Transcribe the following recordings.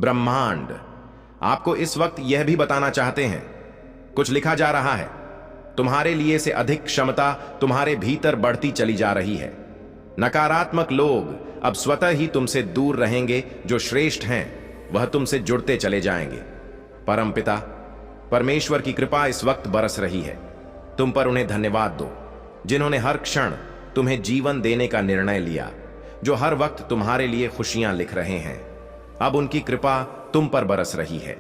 ब्रह्मांड आपको इस वक्त यह भी बताना चाहते हैं, कुछ लिखा जा रहा है। तुम्हारे लिए से अधिक क्षमता तुम्हारे भीतर बढ़ती चली जा रही है। नकारात्मक लोग अब स्वतः ही तुमसे दूर रहेंगे, जो श्रेष्ठ हैं वह तुमसे जुड़ते चले जाएंगे। परमपिता परमेश्वर की कृपा इस वक्त बरस रही है। तुम पर उन्हें धन्यवाद दो, जिन्होंने हर क्षण तुम्हें जीवन देने का निर्णय लिया, जो हर वक्त तुम्हारे लिए खुशियां लिख रहे हैं। अब उनकी कृपा तुम पर बरस रही है।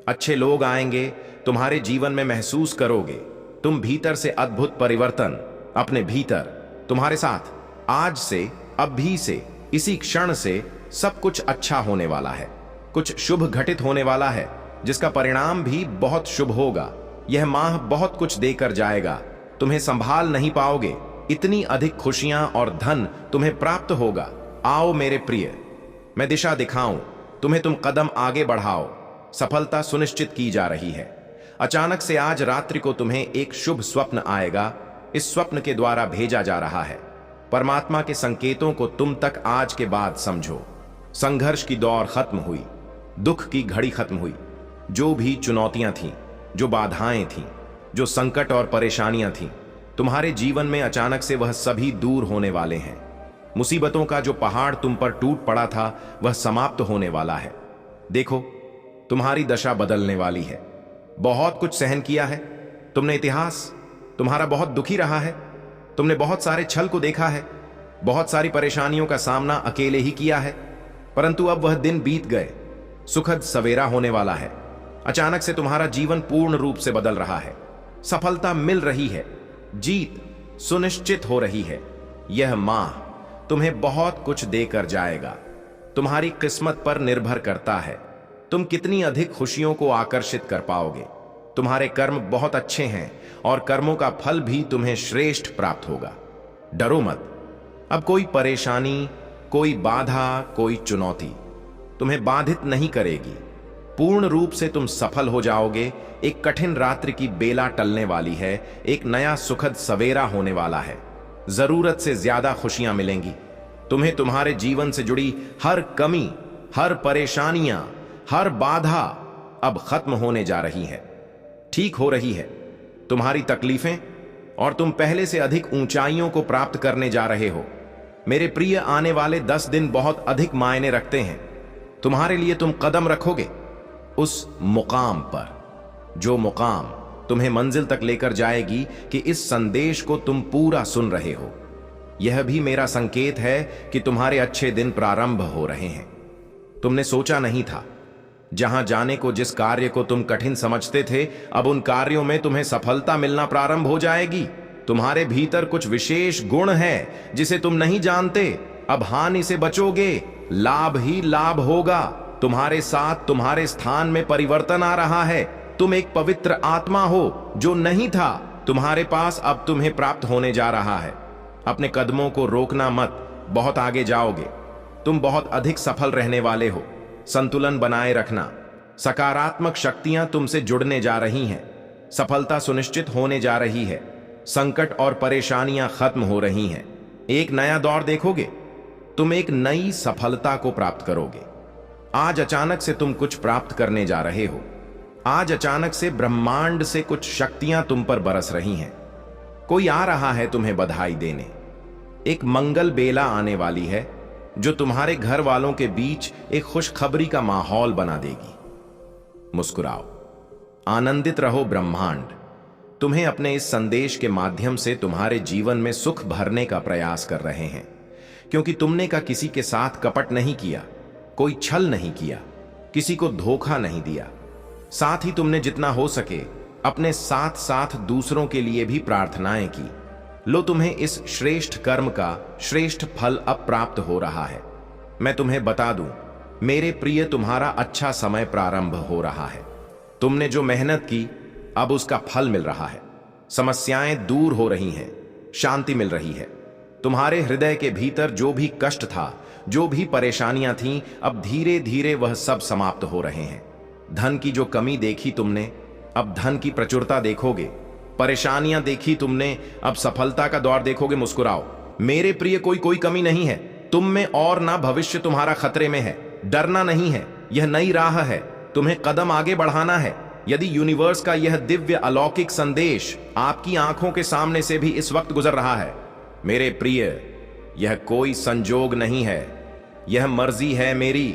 अच्छे लोग आएंगे, तुम्हारे जीवन में महसूस करोगे तुम भीतर से अद्भुत परिवर्तन। अपने भीतर तुम्हारे साथ आज से, अभी से, इसी क्षण से सब कुछ अच्छा होने वाला है। कुछ शुभ घटित होने वाला है, जिसका परिणाम भी बहुत शुभ होगा। यह माह बहुत कुछ देकर जाएगा, तुम्हें संभाल नहीं पाओगे। इतनी अधिक खुशियां और धन तुम्हें प्राप्त होगा। आओ मेरे प्रिय, मैं दिशा दिखाऊं तुम्हें, तुम कदम आगे बढ़ाओ। सफलता सुनिश्चित की जा रही है। अचानक से आज रात्रि को तुम्हें एक शुभ स्वप्न आएगा। इस स्वप्न के द्वारा भेजा जा रहा है। परमात्मा के संकेतों को तुम तक आज के बाद समझो। संघर्ष की दौर खत्म हुई, दुख की घड़ी खत्म हुई। जो भी चुनौतियां थीं, जो बाधाएं थीं, जो संकट और परेशानियां थीं, तुम्हारे जीवन में अचानक से वह सभी दूर होने वाले हैं। मुसीबतों का जो पहाड़ तुम पर टूट पड़ा था, वह समाप्त होने वाला है। देखो, तुम्हारी दशा बदलने वाली है। बहुत कुछ सहन किया है तुमने। इतिहास तुम्हारा बहुत दुखी रहा है। तुमने बहुत सारे छल को देखा है, बहुत सारी परेशानियों का सामना अकेले ही किया है। परंतु अब वह दिन बीत गए। सुखद सवेरा होने वाला है। अचानक से तुम्हारा जीवन पूर्ण रूप से बदल रहा है। सफलता मिल रही है, जीत सुनिश्चित हो रही है। यह माह तुम्हें बहुत कुछ देकर जाएगा। तुम्हारी किस्मत पर निर्भर करता है तुम कितनी अधिक खुशियों को आकर्षित कर पाओगे। तुम्हारे कर्म बहुत अच्छे हैं और कर्मों का फल भी तुम्हें श्रेष्ठ प्राप्त होगा। डरो मत। अब कोई परेशानी, कोई बाधा, कोई चुनौती तुम्हें बाधित नहीं करेगी। पूर्ण रूप से तुम सफल हो जाओगे। एक कठिन रात्रि की बेला टलने वाली है। एक नया सुखद सवेरा होने वाला है। जरूरत से ज्यादा खुशियां मिलेंगी। तुम्हें तुम्हारे जीवन से जुड़ी हर कमी, हर परेशानियां, हर बाधा अब खत्म होने जा रही है, ठीक हो रही है। तुम्हारी तकलीफें और तुम पहले से अधिक ऊंचाइयों को प्राप्त करने जा रहे हो। मेरे प्रिय, आने वाले 10 दिन बहुत अधिक मायने रखते हैं तुम्हारे लिए। तुम कदम रखोगे उस मुकाम पर, जो मुकाम तुम्हें मंजिल तक लेकर जाएगी कि इस संदेश को तुम पूरा सुन रहे हो। यह भी मेरा संकेत है कि तुम्हारे अच्छे दिन प्रारंभ हो रहे हैं। तुमने सोचा नहीं था, जहां जाने को, जिस कार्य को तुम कठिन समझते थे, अब उन कार्यों में तुम्हें सफलता मिलना प्रारंभ हो जाएगी। तुम्हारे भीतर कुछ विशेष गुण है जिसे तुम नहीं जानते। अब हानि से बचोगे, लाभ ही लाभ होगा। तुम्हारे साथ तुम्हारे स्थान में परिवर्तन आ रहा है। तुम एक पवित्र आत्मा हो जो नहीं था तुम्हारे पास, अब तुम्हें प्राप्त होने जा रहा है। अपने कदमों को रोकना मत, बहुत आगे जाओगे। तुम बहुत अधिक सफल रहने वाले हो। संतुलन बनाए रखना। सकारात्मक शक्तियां तुमसे जुड़ने जा रही हैं। सफलता सुनिश्चित होने जा रही है। संकट और परेशानियां खत्म हो रही हैं। एक नया दौर देखोगे। तुम एक नई सफलता को प्राप्त करोगे। आज अचानक से तुम कुछ प्राप्त करने जा रहे हो। आज अचानक से ब्रह्मांड से कुछ शक्तियां तुम पर बरस रही हैं। कोई आ रहा है तुम्हें बधाई देने। एक मंगल बेला आने वाली है जो तुम्हारे घर वालों के बीच एक खुशखबरी का माहौल बना देगी। मुस्कुराओ, आनंदित रहो। ब्रह्मांड तुम्हें अपने इस संदेश के माध्यम से तुम्हारे जीवन में सुख भरने का प्रयास कर रहे हैं, क्योंकि तुमने का किसी के साथ कपट नहीं किया, कोई छल नहीं किया, किसी को धोखा नहीं दिया। साथ ही तुमने जितना हो सके अपने साथ साथ दूसरों के लिए भी प्रार्थनाएं की। लो, तुम्हें इस श्रेष्ठ कर्म का श्रेष्ठ फल अब प्राप्त हो रहा है। मैं तुम्हें बता दूं, मेरे प्रिय, तुम्हारा अच्छा समय प्रारंभ हो रहा है। तुमने जो मेहनत की, अब उसका फल मिल रहा है। समस्याएं दूर हो रही हैं, शांति मिल रही है। तुम्हारे हृदय के भीतर जो भी कष्ट था, जो भी परेशानियां थीं, अब धीरे धीरे वह सब समाप्त हो रहे हैं। धन की जो कमी देखी तुमने, अब धन की प्रचुरता देखोगे। परेशानियां देखी तुमने, अब सफलता का दौर देखोगे। मुस्कुराओ मेरे प्रिय, कोई कमी नहीं है तुम में और ना भविष्य तुम्हारा खतरे में है। डरना नहीं है, यह नई राह है, तुम्हें कदम आगे बढ़ाना है। यदि यूनिवर्स का यह दिव्य अलौकिक संदेश आपकी आंखों के सामने से भी इस वक्त गुजर रहा है, मेरे प्रिय, यह कोई संजोग नहीं है, यह मर्जी है मेरी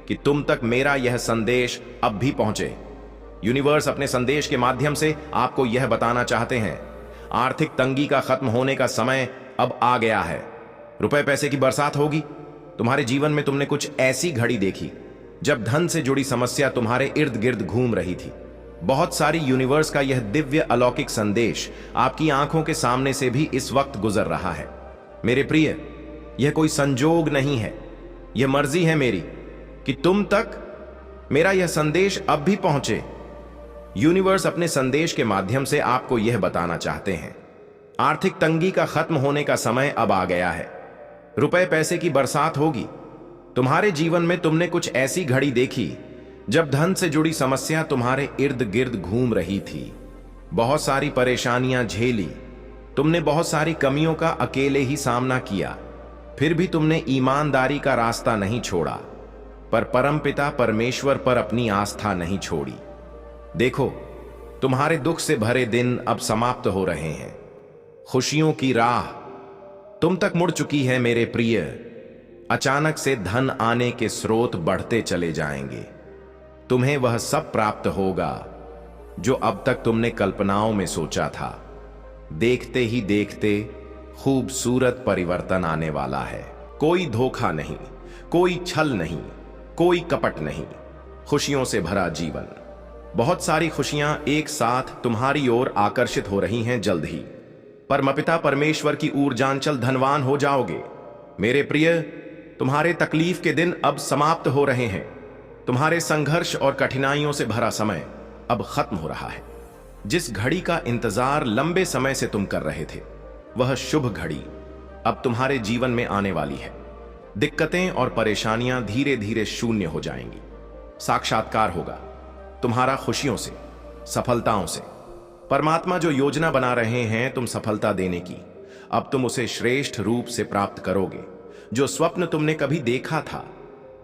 कि तुम तक मेरा यह संदेश अब भी पहुंचे। यूनिवर्स अपने संदेश के माध्यम से आपको यह बताना चाहते हैं, आर्थिक तंगी का खत्म होने का समय अब आ गया है। रुपए पैसे की बरसात होगी। तुम्हारे जीवन में तुमने कुछ ऐसी घड़ी देखी जब धन से जुड़ी समस्या तुम्हारे इर्द गिर्द घूम रही थी। बहुत सारी यूनिवर्स का यह दिव्य अलौकिक संदेश आपकी आंखों के सामने से भी इस वक्त गुजर रहा है। मेरे प्रिय, यह कोई संजोग नहीं है, यह मर्जी है मेरी कि तुम तक मेरा यह संदेश अब भी पहुंचे। यूनिवर्स अपने संदेश के माध्यम से आपको यह बताना चाहते हैं, आर्थिक तंगी का खत्म होने का समय अब आ गया है। रुपए पैसे की बरसात होगी। तुम्हारे जीवन में तुमने कुछ ऐसी घड़ी देखी जब धन से जुड़ी समस्या तुम्हारे इर्द गिर्द घूम रही थी। बहुत सारी परेशानियां झेली, तुमने बहुत सारी कमियों का अकेले ही सामना किया, फिर भी तुमने ईमानदारी का रास्ता नहीं छोड़ा, पर परमपिता परमेश्वर पर अपनी आस्था नहीं छोड़ी। देखो, तुम्हारे दुख से भरे दिन अब समाप्त हो रहे हैं। खुशियों की राह तुम तक मुड़ चुकी है मेरे प्रिय। अचानक से धन आने के स्रोत बढ़ते चले जाएंगे। तुम्हें वह सब प्राप्त होगा जो अब तक तुमने कल्पनाओं में सोचा था। देखते ही देखते खूबसूरत परिवर्तन आने वाला है। कोई धोखा नहीं, कोई छल नहीं, कोई कपट नहीं, खुशियों से भरा जीवन। बहुत सारी खुशियां एक साथ तुम्हारी ओर आकर्षित हो रही हैं। जल्द ही परमपिता परमेश्वर की ऊर्जांचल धनवान हो जाओगे। मेरे प्रिय, तुम्हारे तकलीफ के दिन अब समाप्त हो रहे हैं। तुम्हारे संघर्ष और कठिनाइयों से भरा समय अब खत्म हो रहा है। जिस घड़ी का इंतजार लंबे समय से तुम कर रहे थे, वह शुभ घड़ी अब तुम्हारे जीवन में आने वाली है। दिक्कतें और परेशानियां धीरे धीरे शून्य हो जाएंगी। साक्षात्कार होगा तुम्हारा खुशियों से, सफलताओं से। परमात्मा जो योजना बना रहे हैं तुम सफलता देने की, अब तुम उसे श्रेष्ठ रूप से प्राप्त करोगे। जो स्वप्न तुमने कभी देखा था,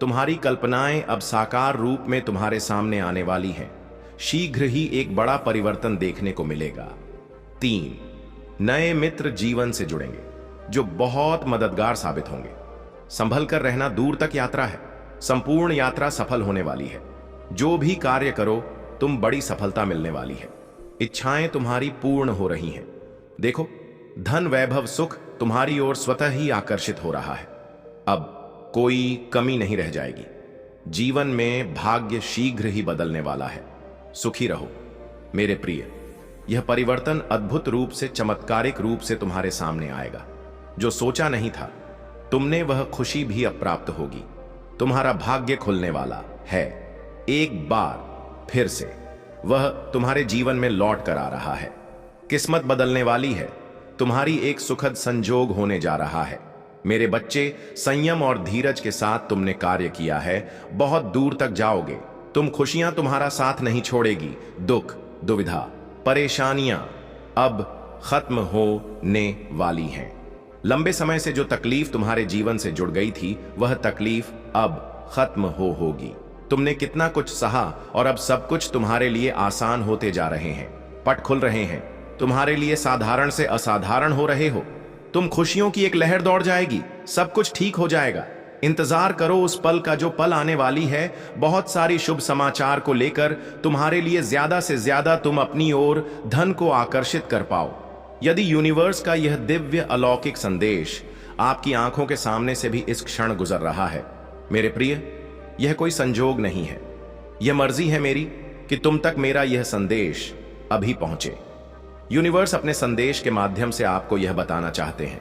तुम्हारी कल्पनाएं अब साकार रूप में तुम्हारे सामने आने वाली हैं। शीघ्र ही एक बड़ा परिवर्तन देखने को मिलेगा। 3 नए मित्र जीवन से जुड़ेंगे जो बहुत मददगार साबित होंगे। संभल कर रहना, दूर तक यात्रा है, संपूर्ण यात्रा सफल होने वाली है। जो भी कार्य करो तुम बड़ी सफलता मिलने वाली है। इच्छाएं तुम्हारी पूर्ण हो रही हैं। देखो, धन वैभव सुख तुम्हारी ओर स्वतः ही आकर्षित हो रहा है। अब कोई कमी नहीं रह जाएगी। जीवन में भाग्य शीघ्र ही बदलने वाला है। सुखी रहो मेरे प्रिय। यह परिवर्तन अद्भुत रूप से, चमत्कारिक रूप से तुम्हारे सामने आएगा। जो सोचा नहीं था तुमने, वह खुशी भी अब प्राप्त होगी। तुम्हारा भाग्य खुलने वाला है। एक बार फिर से वह तुम्हारे जीवन में लौट कर आ रहा है। किस्मत बदलने वाली है। तुम्हारी एक सुखद संजोग होने जा रहा है। मेरे बच्चे, संयम और धीरज के साथ तुमने कार्य किया है, बहुत दूर तक जाओगे। तुम खुशियां तुम्हारा साथ नहीं छोड़ेगी। दुख, दुविधा, परेशानियां अब खत्म होने वाली हैं। लंबे समय से जो तकलीफ तुम्हारे जीवन से जुड़ गई थी, वह तकलीफ अब खत्म होगी। तुमने कितना कुछ सहा और अब सब कुछ तुम्हारे लिए आसान होते जा रहे हैं। पट खुल रहे हैं। तुम्हारे लिए साधारण से असाधारण हो रहे हो। तुम खुशियों की एक लहर दौड़ जाएगी। सब कुछ ठीक हो जाएगा। इंतजार करो उस पल का जो पल आने वाली है। बहुत सारी शुभ समाचार को लेकर तुम्हारे लिए ज्यादा से ज्यादा तुम अपनी ओर धन को आकर्षित कर पाओ। यदि यूनिवर्स का यह दिव्य अलौकिक संदेश आपकी आंखों के सामने से भी इस क्षण गुजर रहा है, मेरे प्रिय, यह कोई संजोग नहीं है। यह मर्जी है मेरी कि तुम तक मेरा यह संदेश अभी पहुंचे। यूनिवर्स अपने संदेश के माध्यम से आपको यह बताना चाहते हैं,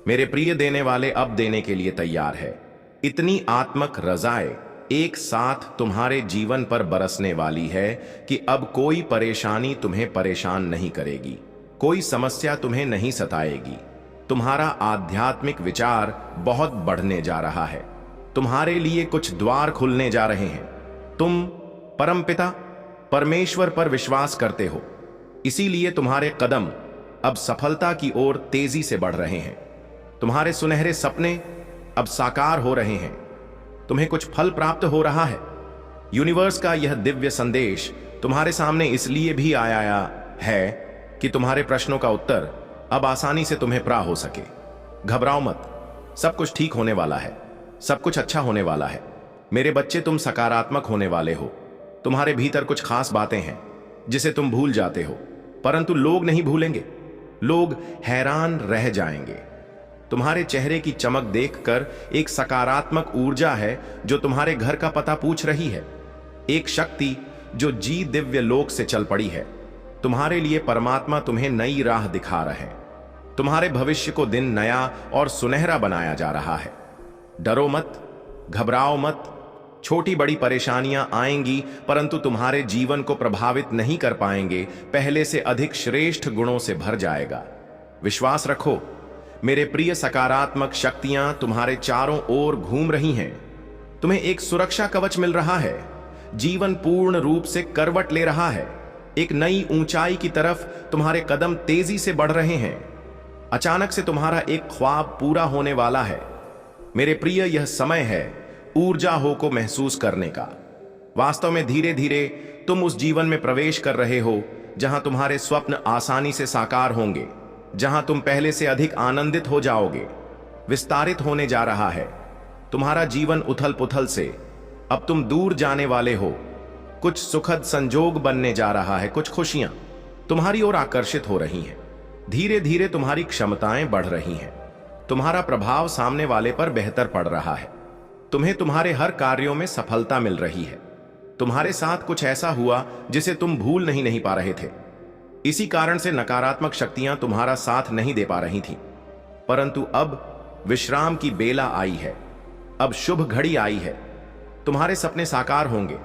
मेरे प्रिय देने वाले अब देने के लिए तैयार है। इतनी आत्मक रजाएं एक साथ तुम्हारे जीवन पर बरसने वाली है कि अब कोई परेशानी तुम्हें परेशान नहीं करेगी। कोई समस्या तुम्हें नहीं सताएगी। तुम्हारा आध्यात्मिक विचार बहुत बढ़ने जा रहा है। तुम्हारे लिए कुछ द्वार खुलने जा रहे हैं। तुम परमपिता परमेश्वर पर विश्वास करते हो, इसीलिए तुम्हारे कदम अब सफलता की ओर तेजी से बढ़ रहे हैं। तुम्हारे सुनहरे सपने अब साकार हो रहे हैं। तुम्हें कुछ फल प्राप्त हो रहा है। यूनिवर्स का यह दिव्य संदेश तुम्हारे सामने इसलिए भी आया है कि तुम्हारे प्रश्नों का उत्तर अब आसानी से तुम्हें प्राप्त हो सके। घबराओ मत, सब कुछ ठीक होने वाला है, सब कुछ अच्छा होने वाला है। मेरे बच्चे, तुम सकारात्मक होने वाले हो। तुम्हारे भीतर कुछ खास बातें हैं जिसे तुम भूल जाते हो, परंतु लोग नहीं भूलेंगे। लोग हैरान रह जाएंगे। तुम्हारे चेहरे की चमक देखकर एक सकारात्मक ऊर्जा है जो तुम्हारे घर का पता पूछ रही है। एक शक्ति जो जी दिव्य लोक से चल पड़ी है। तुम्हारे लिए परमात्मा तुम्हें नई राह दिखा रहे हैं। तुम्हारे भविष्य को दिन नया और सुनहरा बनाया जा रहा है। डरो मत, घबराओ मत। छोटी बड़ी परेशानियां आएंगी, परंतु तुम्हारे जीवन को प्रभावित नहीं कर पाएंगे। पहले से अधिक श्रेष्ठ गुणों से भर जाएगा। विश्वास रखो, मेरे प्रिय सकारात्मक शक्तियां तुम्हारे चारों ओर घूम रही हैं। तुम्हें एक सुरक्षा कवच मिल रहा है। जीवन पूर्ण रूप से करवट ले रहा है। एक नई ऊंचाई की तरफ तुम्हारे कदम तेजी से बढ़ रहे हैं। अचानक से तुम्हारा एक ख्वाब पूरा होने वाला है। मेरे प्रिय, यह समय है ऊर्जा हो को महसूस करने का। वास्तव में धीरे धीरे तुम उस जीवन में प्रवेश कर रहे हो जहां तुम्हारे स्वप्न आसानी से साकार होंगे, जहां तुम पहले से अधिक आनंदित हो जाओगे। विस्तारित होने जा रहा है तुम्हारा जीवन उथल पुथल से। अब तुम दूर जाने वाले हो। कुछ सुखद संजोग बनने जा रहा है। कुछ खुशियां तुम्हारी ओर आकर्षित हो रही हैं। धीरे धीरे तुम्हारी क्षमताएं बढ़ रही हैं। तुम्हारा प्रभाव सामने वाले पर बेहतर पड़ रहा है। तुम्हें तुम्हारे हर कार्यों में सफलता मिल रही है। तुम्हारे साथ कुछ ऐसा हुआ जिसे तुम भूल नहीं पा रहे थे। इसी कारण से नकारात्मक शक्तियां तुम्हारा साथ नहीं दे पा रही थीं। परंतु अब विश्राम की बेला आई है। अब शुभ घड़ी आई है। तुम्हारे सपने साकार होंगे।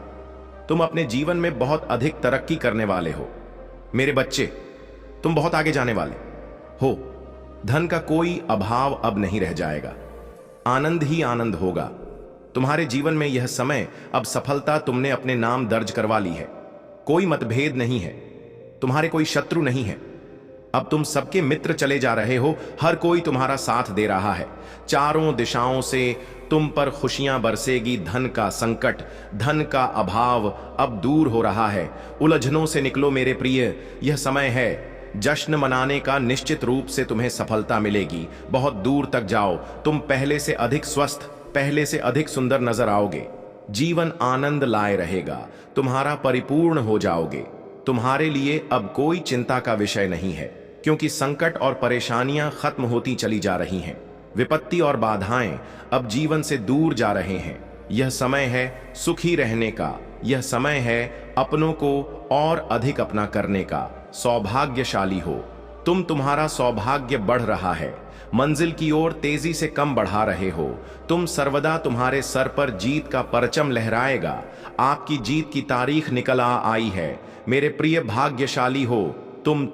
तुम अपने जीवन में बहुत अधिक तरक्की करने वाले हो। मेरे बच्चे, तुम बहुत आगे जाने वाले हो। धन का कोई अभाव अब नहीं रह जाएगा। आनंद ही आनंद होगा। तुम्हारे जीवन में यह समय, अब सफलता तुमने अपने नाम दर्ज करवा ली है। कोई मतभेद नहीं है। तुम्हारे कोई शत्रु नहीं है। अब तुम सबके मित्र चले जा रहे हो। हर कोई तुम्हारा साथ दे रहा है। चारों दिशाओं से तुम पर खुशियां बरसेगी। धन का संकट, धन का अभाव अब दूर हो रहा है। उलझनों से निकलो मेरे प्रिय। यह समय है जश्न मनाने का। निश्चित रूप से तुम्हें सफलता मिलेगी। बहुत दूर तक जाओ। तुम पहले से अधिक स्वस्थ, पहले से अधिक सुंदर नजर आओगे। जीवन आनंद लाए रहेगा। तुम्हारा परिपूर्ण हो जाओगे। तुम्हारे लिए अब कोई चिंता का विषय नहीं है, क्योंकि संकट और परेशानियां खत्म होती चली जा रही हैं। विपत्ति और बाधाएं अब जीवन से दूर जा रहे हैं। यह समय है सुखी रहने का। यह समय है अपनों को और अधिक अपना करने का। सौभाग्यशाली हो तुम। तुम्हारा सौभाग्य बढ़ रहा है। मंजिल की ओर तेजी से कम बढ़ा रहे हो। तुम सर्वदा, तुम्हारे सर पर जीत का परचम लहराएगा। आपकी जीत की तारीख निकल आई है। मेरे प्रिय भाग्यशाली हो तुम।